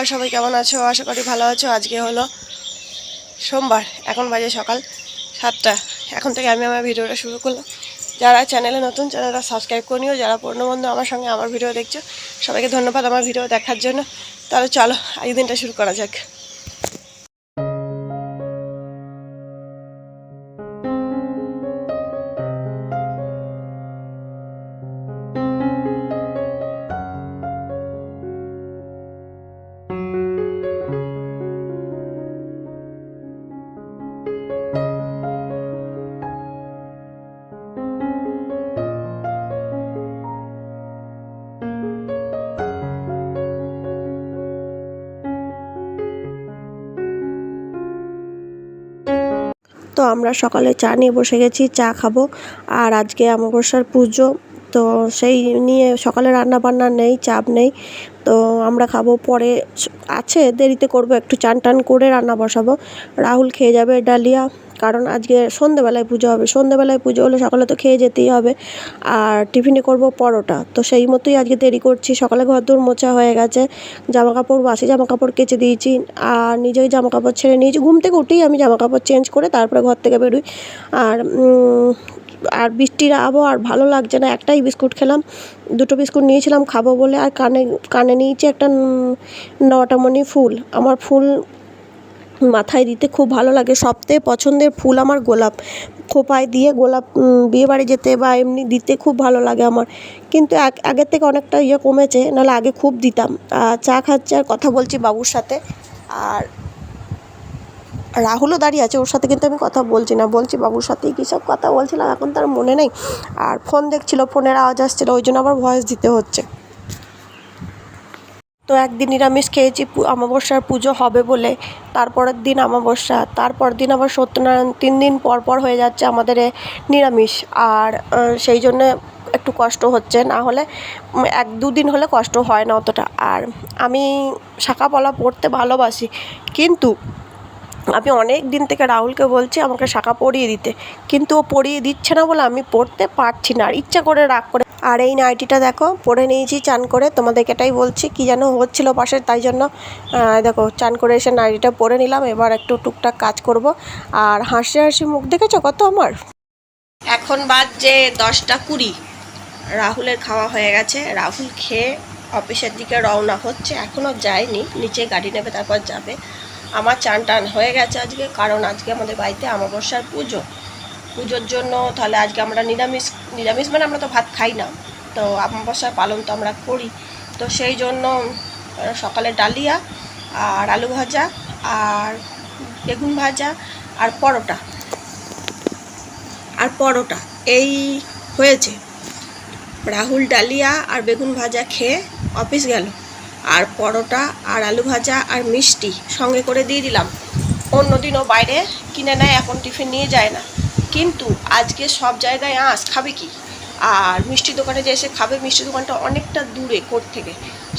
নমস্কার, সবাই কেমন আছো? আশা করি ভালো আছো। আজকে হলো সোমবার, এখন বাজে সকাল 7টা। এখন থেকে আমি আমার ভিডিওটা শুরু করলাম। যারা চ্যানেলে নতুন, চ্যানেলটা সাবস্ক্রাইব করে নিও। যারা পুরনো বন্ধু আমার সঙ্গে আমার ভিডিও দেখছো, সবাইকে ধন্যবাদ আমার ভিডিও দেখার জন্য। তাহলে চলো আজ দিনটা শুরু করা যাক। তো আমরা সকালে চা নিয়ে বসে গেছি, চা খাবো। আর আজকে অমাবস্যার পুজো, তো সেই নিয়ে সকালে রান্না বান্না নেই, চাপ নেই। তো আমরা খাবো পরে, আছে দেরিতে করবো, একটু চান টান করে রান্না বসাবো। রাহুল খেয়ে যাবে ডালিয়া, কারণ আজকে সন্ধেবেলায় পুজো হবে। সন্ধেবেলায় পুজো হলে সকালে তো খেয়ে যেতেই হবে। আর টিফিনে করব পরোটা, তো সেই মতোই আজকে দেরি করছি। সকালে ঘরদোর মোছা হয়ে গেছে, জামাকাপড় বাসি জামাকাপড় কেচে দিয়েছি, আর নিজেই জামাকাপড় ছেড়ে নিয়েছি। ঘুম থেকে উঠেই আমি জামাকাপড় চেঞ্জ করে তারপরে ঘর থেকে বেরোই। আর আর বৃষ্টির আবহাওয়া আর ভালো লাগছে না। একটাই বিস্কুট খেলাম, দুটো বিস্কুট নিয়েছিলাম খাবো বলে। আর কানে নিয়েছি একটা নটামণি ফুল। আমার ফুল মাথায় দিতে খুব ভালো লাগে। সবথেকে পছন্দের ফুল আমার গোলাপ। খোঁপায় দিয়ে গোলাপ বিয়েবাড়ি যেতে বা এমনি দিতে খুব ভালো লাগে আমার। কিন্তু আগের থেকে অনেকটা কমেছে, নাহলে আগে খুব দিতাম। চা খাচ্ছি আর কথা বলছি বাবুর সাথে। আর রাহুলও দাঁড়িয়ে আছে, ওর সাথে কিন্তু আমি কথা বলছি না, বলছি বাবুর সাথেই কী সব কথা বলছিলাম, এখন তার মনে নেই। আর ফোন দেখছিল, ফোনের আওয়াজ আসছিল, ওই জন্য আবার ভয়েস দিতে হচ্ছে। তো একদিন নিরামিষ খেয়েছি অমাবস্যার পুজো হবে বলে। তারপরের দিন অমাবস্যা, তারপর দিন আবার সত্যনারায়ণ, 3 দিন পর পর হয়ে যাচ্ছে আমাদের নিরামিষ। আর সেই জন্যে একটু কষ্ট হচ্ছে, না হলে 1-2 দিন হলে কষ্ট হয় না অতটা। আর আমি শাঁখাপলা পরতে ভালোবাসি, কিন্তু আমি অনেক দিন থেকে রাহুলকে বলছি আমাকে শাঁখা পরিয়ে দিতে, কিন্তু ও পরিয়ে দিচ্ছে না বলে আমি পরতে পারছি না। আর ইচ্ছা করে রাগ করে। আর এই নাইটিটা দেখো পরে নিয়েছি চান করে, তোমাদেরকে এটাই বলছি, কী যেন হচ্ছিলো পাশে, তাই জন্য দেখো চান করে এসে নাইটিটা পরে নিলাম। এবার একটু টুকটাক কাজ করব। আর হাসি হাসি মুখ দেখেছো কত আমার। এখন বাজছে 10টা 20। রাহুলের খাওয়া হয়ে গেছে, রাহুল খেয়ে অফিসের দিকে রওনা হচ্ছে। এখনও যায়নি, নিচে গাড়ি নেবে তারপর যাবে। আমার চান টান হয়ে গেছে আজকে, কারণ আজকে আমাদের বাড়িতে অমাবস্যার পুজোর জন্য। তাহলে আজকে আমরা নিরামিষ মানে আমরা তো ভাত খাই না, তো অমাবস্যার পালন তো আমরা করি। তো সেই জন্য সকালে ডালিয়া আর আলু ভাজা আর বেগুন ভাজা আর পরোটা এই হয়েছে। রাহুল ডালিয়া আর বেগুন ভাজা খেয়ে অফিস গেল, আর পরোটা আর আলু ভাজা আর মিষ্টি সঙ্গে করে দিয়ে দিলাম। অন্যদিনও বাইরে কিনে নেয়, এখন টিফিন নিয়ে যায় না। কিন্তু আজকে সব জায়গায় খাবে কি, আর মিষ্টি দোকানে যে এসে খাবে, মিষ্টি দোকানটা অনেকটা দূরে কোর্ট থেকে,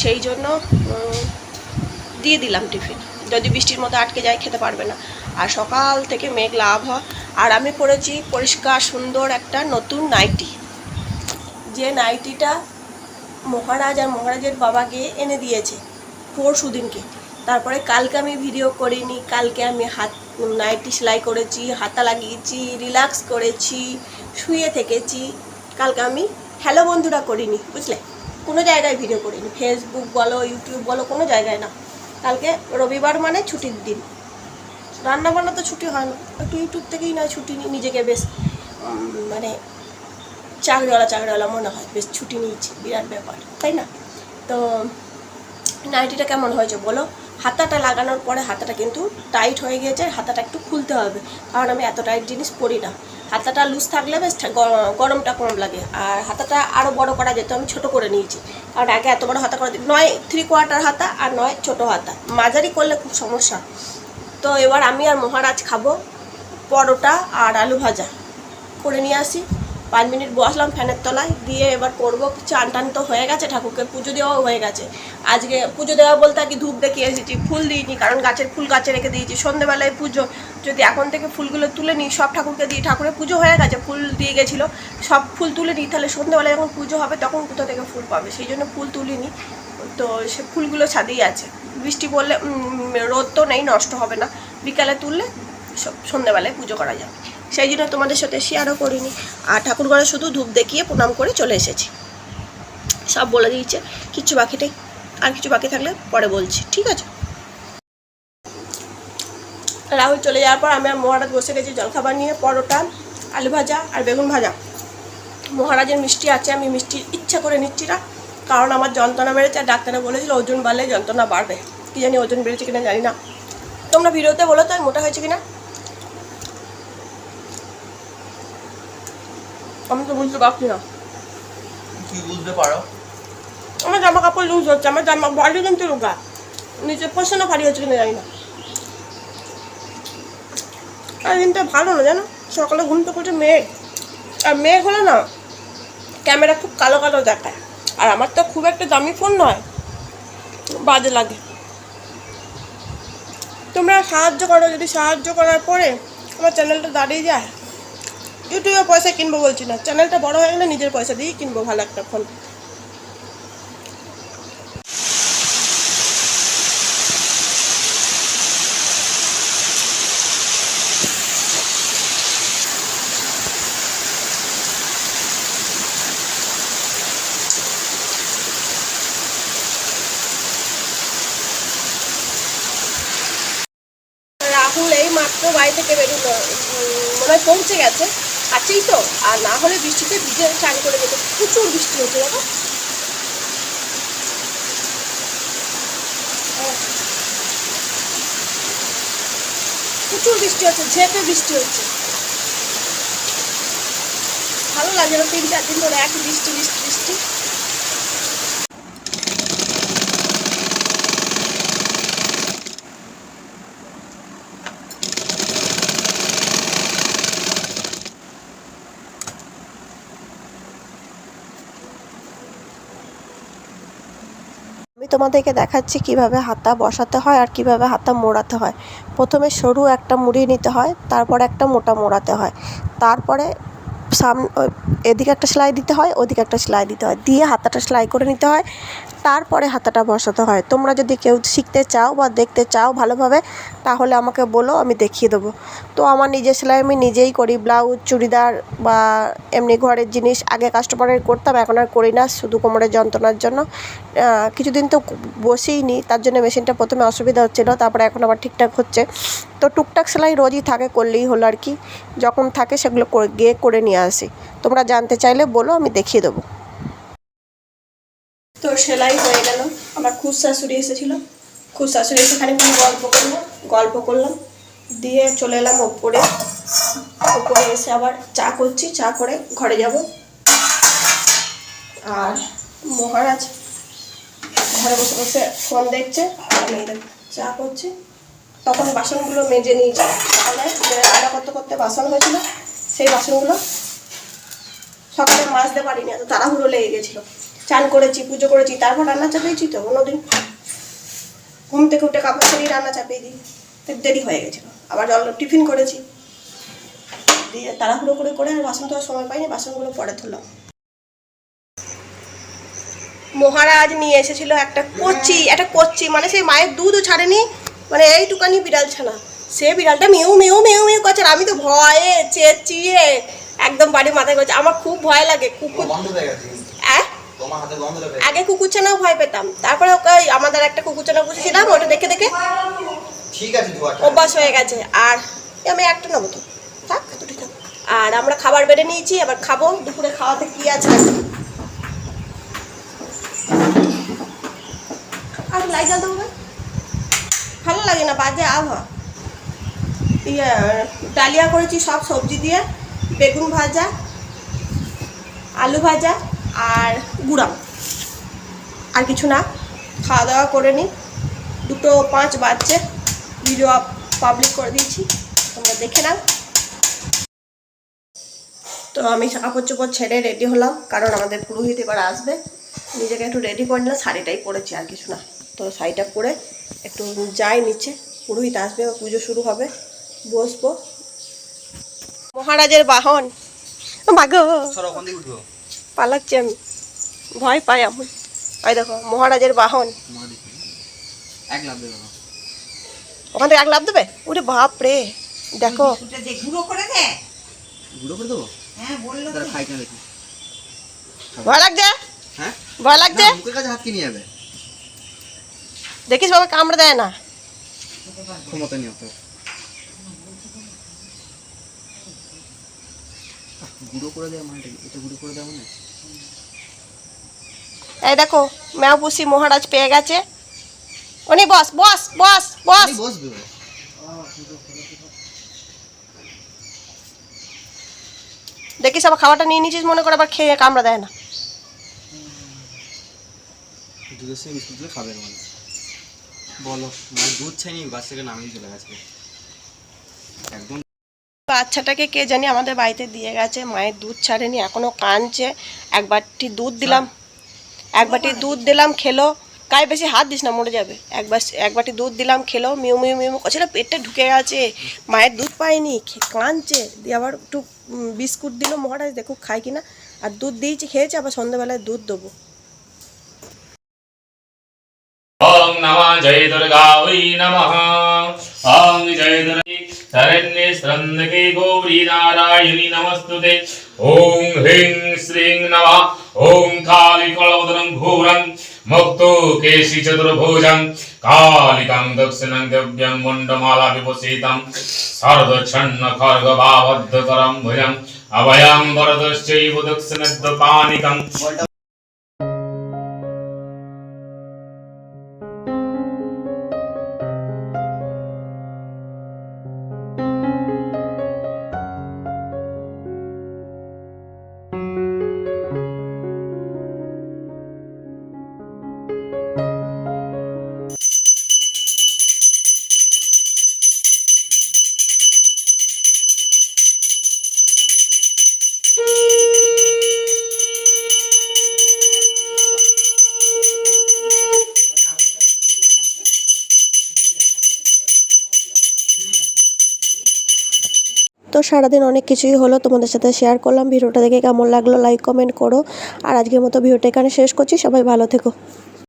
সেই জন্য দিয়ে দিলাম টিফিন। যদি বৃষ্টির মধ্যে আটকে যায় খেতে পারবে না। আর সকাল থেকে মেঘলা আবহাওয়া। আর আমি পরেছি পরিষ্কার সুন্দর একটা নতুন নাইটি, যে নাইটিটা মহারাজ আর মহারাজের বাবাকে এনে দিয়েছে পরশু দিনকে। তারপরে কালকে আমি ভিডিও করিনি, কালকে আমি নাইটি সেলাই করেছি, হাতা লাগিয়েছি, রিল্যাক্স করেছি, শুয়ে থেকেছি। কালকে আমি হ্যালো বন্ধুরা করিনি, বুঝলে, কোনো জায়গায় ভিডিও করিনি, ফেসবুক বলো ইউটিউব বলো কোনো জায়গায় না। কালকে রবিবার মানে ছুটির দিন, রান্না বান্না তো ছুটি হয় না, একটু ইউটিউব থেকেই নয় ছুটি নিই, নিজেকে বেশ মানে চাকরিওয়ালা মনে হয়, বেশ ছুটি নিয়েছি, বিরাট ব্যাপার, তাই না? তো নাইটিটা কেমন হয়েছে বলো। হাতাটা লাগানোর পরে হাতাটা কিন্তু টাইট হয়ে গিয়েছে, হাতাটা একটু খুলতে হবে, কারণ আমি এত টাইট জিনিস পরি না। হাতাটা লুজ থাকলে বেশ গরমটা কম লাগে। আর হাতাটা আরও বড় করা যেত, আমি ছোট করে নিয়েছি, কারণ আগে এত বড় হাতা করে নয় 3/4 হাতা, আর নয় ছোটো হাতা, মাঝারি করলে খুব সমস্যা। তো এবার আমি আর মহারাজ খাবো পরোটা আর আলু ভাজা করে নিয়ে আসি। 5 মিনিট বসলাম ফ্যানের তলায়, দিয়ে এবার করবো। চান টান তো হয়ে গেছে, ঠাকুরকে পুজো দেওয়াও হয়ে গেছে। আজকে পুজো দেওয়া বলতে আর কি, ধূপ দেখিয়ে এসেছি, ফুল দিইনি, কারণ গাছের ফুল গাছে রেখে দিয়েছি। সন্ধ্যেবেলায় পুজো, যদি এখন থেকে ফুলগুলো তুলে নিই, সব ঠাকুরকে দিই, ঠাকুরের পুজো হয়ে গেছে, ফুল দিয়ে গেছিলো, সব ফুল তুলে নিই, তাহলে সন্ধ্যেবেলায় যখন পুজো হবে তখন কোথা থেকে ফুল পাবে, সেই জন্য ফুল তুলিনি। তো সে ফুলগুলো ছাদেই আছে, বৃষ্টি পড়লে রোদ তো নেই, নষ্ট হবে না, বিকালে তুললে সন্ধ্যেবেলায় পুজো করা যাবে। সেই জন্য তোমাদের সাথে শেয়ারও করিনি। আর ঠাকুরঘরে শুধু ধূপ দেখিয়ে প্রণাম করে চলে এসেছি। সব বলে দিয়েছে, কিচ্ছু বাকি নেই। আর কিছু বাকি থাকলে পরে বলছি, ঠিক আছে? রাহুল চলে যাওয়ার পর আমি আর মহারাজ বসে গেছি জলখাবার নিয়ে, পরোটা, আলু ভাজা আর বেগুন ভাজা। মহারাজের মিষ্টি আছে, আমি মিষ্টি ইচ্ছা করে নিচ্ছি না, কারণ আমার যন্ত্রণা বেড়েছে। আর ডাক্তারে বলেছিল ওজন বাড়লে যন্ত্রণা বাড়বে। কী জানি ওজন বেড়েছে কিনা জানি না। তোমরা ভিডিওতে বলো তো আমি মোটা হয়েছে কিনা। আমি তো বুঝতে পারছি না। কি বুঝতে পারো? আমার জামা কাপড় লুজ হচ্ছে, আমার জামা বডি কিন্তু রোগা, নিচে পছন্দ ভারী হচ্ছে কিনা জানি না। আর দিনটা ভালো না জানো, সকালে ঘুম থেকে উঠে মেঘ, আর মেঘ হলে না ক্যামেরা খুব কালো কালো দেখায়। আর আমার তো খুব একটা দামি ফোন নয়, বাজে লাগে। তোমরা সাহায্য করো, যদি সাহায্য করার পরে আমার চ্যানেলটা দাঁড়িয়ে যায়। ইউটিউবে পয়সা কিনবো বলছি না, চ্যানেলটা বড় হয়ে গেলে নিজের পয়সা দিয়েই কিনবো ভালো একটা ফোন। রাহুল এই মাত্র বাড়ি থেকে বেরোলো, মনে হয় পৌঁছে গেছে, আছেই তো। আর না হলে বৃষ্টিতে ভিজে চান করে যেত, প্রচুর বৃষ্টি হচ্ছে দেখো। প্রচুর বৃষ্টি হচ্ছে, ঝেঁপে বৃষ্টি হচ্ছে, ভালো লাগে না। 3-4 দিন ধরে এক বৃষ্টি বৃষ্টি বৃষ্টি। আমি তোমাদেরকে দেখাচ্ছি কিভাবে হাতা বসাতে হয় আর কিভাবে হাতা মোড়াতে হয়। প্রথমে সরু একটা মুড়ি নিতে হয়, তারপরে একটা মোটা মোড়াতে হয়, তারপরে এদিকে একটা সেলাই দিতে হয়, ওদিকে একটা সেলাই দিতে হয়, দিয়ে হাতাটা সেলাই করে নিতে হয়, তারপরে হাতাটা বসাতে হয়। তোমরা যদি কেউ শিখতে চাও বা দেখতে চাও ভালোভাবে, তাহলে আমাকে বলো, আমি দেখিয়ে দেবো। তো আমার নিজের সেলাই আমি নিজেই করি, ব্লাউজ, চুড়িদার বা এমনি ঘরের জিনিস। আগে কাস্টমারের করতাম, এখন আর করি না, শুধু কোমরের যন্ত্রণার জন্য। কিছুদিন তো বসেই নি, তার জন্য মেশিনটা প্রথমে অসুবিধা হচ্ছিলো, তারপরে এখন আবার ঠিকঠাক হচ্ছে। তো টুকটাক সেলাই রোজই থাকে, করলেই হলো আর কি। যখন থাকে সেগুলো গিয়ে করে নিয়ে আসি। তোমরা জানতে চাইলে বলো, আমি দেখিয়ে দেবো। তো সেলাই হয়ে গেল। আমার খুদ শাশুড়ি এসেছিলো, খুদ শাশুড়ি এসে খানিকক্ষণ গল্প করলাম, দিয়ে চলে এলাম ওপরে এসে আবার চা করছি, চা করে ঘরে যাব। আর মহারাজ ঘরে বসে বসে ফোন দেখছে, আমি চা করছি। তখন বাসনগুলো মেজে নিয়েছি, রান্না করতে করতে বাসন হয়েছিল, সেই বাসনগুলো সকালে মাজতে পারিনি, এত তাড়াহুড়ো লেগে গেছিলো। চান করেছি, পুজো করেছি, তারপর রান্না চাপিয়েছি। তো অন্যদিন ঘুম থেকে উঠে কাপড় ছেড়ে রান্না চাপিয়ে দিই, দেরি হয়ে গেছিলো। আবার টিফিন করেছি, দিয়ে তাড়াহুড়ো করে আর বাসন ধোয়ার সময় পাইনি, বাসনগুলো পরে ধুলাম। মহারাজ নিয়ে এসেছিল একটা কচি মানে সেই মায়ের দুধও ছাড়েনি, মানে এইটুকানি বিড়াল ছানা। সে বিড়ালটা মেউ মেউ মেউ মেউ করছে, আর আমি তো ভয়ে চেঁচিয়ে একদম বাড়ি মাথায় করছে। আমার খুব ভয় লাগে কুকুর। আগে কুকুরছানাও ভয় পেতাম, তারপরে ওকে আমাদের একটা কুকুরছানা পুষেছিলাম, ওটা দেখে দেখে অভ্যাস হয়ে গেছে। আর আমি একটা নেবো তো, থাক দুটি থাক। আর আমরা খাবার বেড়ে নিয়েছি, আবার খাবো। দুপুরে খাওয়াতে কি আছে, আর লাইট জ্বালতে হবে, ভালো লাগে না, বাজে আবহাওয়া। ডালিয়া করেছি সব সবজি দিয়ে, বেগুন ভাজা, আলু ভাজা আর গুঁড়া, আর কিছু না। খাওয়া দাওয়া করে নিই, 2:05 বাজছে। ভিডিও পাবলিক করে দিয়েছি, তোমরা দেখে নাও। তো আমি কাপড় চোপড় ছেড়ে রেডি হলাম, কারণ আমাদের পুরোহিত এবার আসবে। নিজেকে একটু রেডি করে নিলাম, শাড়িটাই পরেছি, আর কিছু না। তো শাড়িটা পরে একটু যাই নিচে, পুরোহিত আসবে, পুজো শুরু হবে, বসবো। মহারাজের বাহন পালাচ্ছি আমি, ভয় পাই আমি। ওই দেখো মহারাজের বাহন, এক লাভ দেবে না। ওখান থেকে 1 লাফ দেবে? ওরে বাপ রে, দেখো গুঁড়ো করে দে। গুঁড়ো করে দেবো? হ্যাঁ বললো তো। তাহলে খাই কেন দেখি। ভয় লাগছে? হ্যাঁ ভয় লাগছে? না, মুখের কাছে হাত কি নিয়ে যাবে? দেখিস বাবা কামড়ে দেয় না। ক্ষমতা নিয়ে তো গুঁড়ো করে দেওয়া মানে এটা গুঁড়ো করে দেওয়া মানে এই দেখো ম্যাওপুসি মহারাজ পেয়ে গেছে। উনি বস বস বস বস। বসবে। দেখিস আবার খাবারটা নিয়ে নিয়েছিস মনে করে আবার খেয়ে কামড়া দেয় না। দুধের সঙ্গে বিস্কুট দিয়ে খাবে মানে বলো, মানে দুধ ছাইনি গাছ থেকে নামিয়ে চলে গেছে একদম। বাচ্চাটাকে কে জানি আমাদের বাড়িতে দিয়ে গেছে, মায়ের দুধ ছাড়েনি এখনো কাঁদছে। এক বাটি দুধ দিলাম খেলো। গায়ে বেশি হাত দিস না, মরে যাবে। এক বাটি দুধ দিলাম খেলো, মিউ মিউ মিউ করছে না, পেটটা ঢুকে গেছে। মায়ের দুধ পায়নি, কাঁদছে। দিয়ে আবার একটু বিস্কুট দিল মহারাজ, দেখুক খায় কিনা। আর দুধ দিয়েছি, খেয়েছে, আবার সন্ধ্যাবেলায় দুধ দেবো। ओम नमः जय दुर्गा वै नमः। ओम जय दुर्गे शरण्ये स्त्रन्दके गौरी नारायणी नमस्तुते। ओम ह्रीं श्रीं नमः। ओम काली कलवदनं घोरं मुक्तो केशि चतुर्भुजं कालिकं दक्षिणं दिव्यं मुण्डमाला विभूषितं सर्वच्छन्न खड्गभावद्धकरं भुजं अभयं वरदश्चैव दक्षिणद्वपानिकं। তো সারাদিন অনেক কিছুই হলো, তোমাদের সাথে শেয়ার করলাম। ভিডিওটা দেখে কেমন লাগলো লাইক কমেন্ট করো। আর আজকের মতো ভিডিওটা এখানে শেষ করছি। সবাই ভালো থেকো।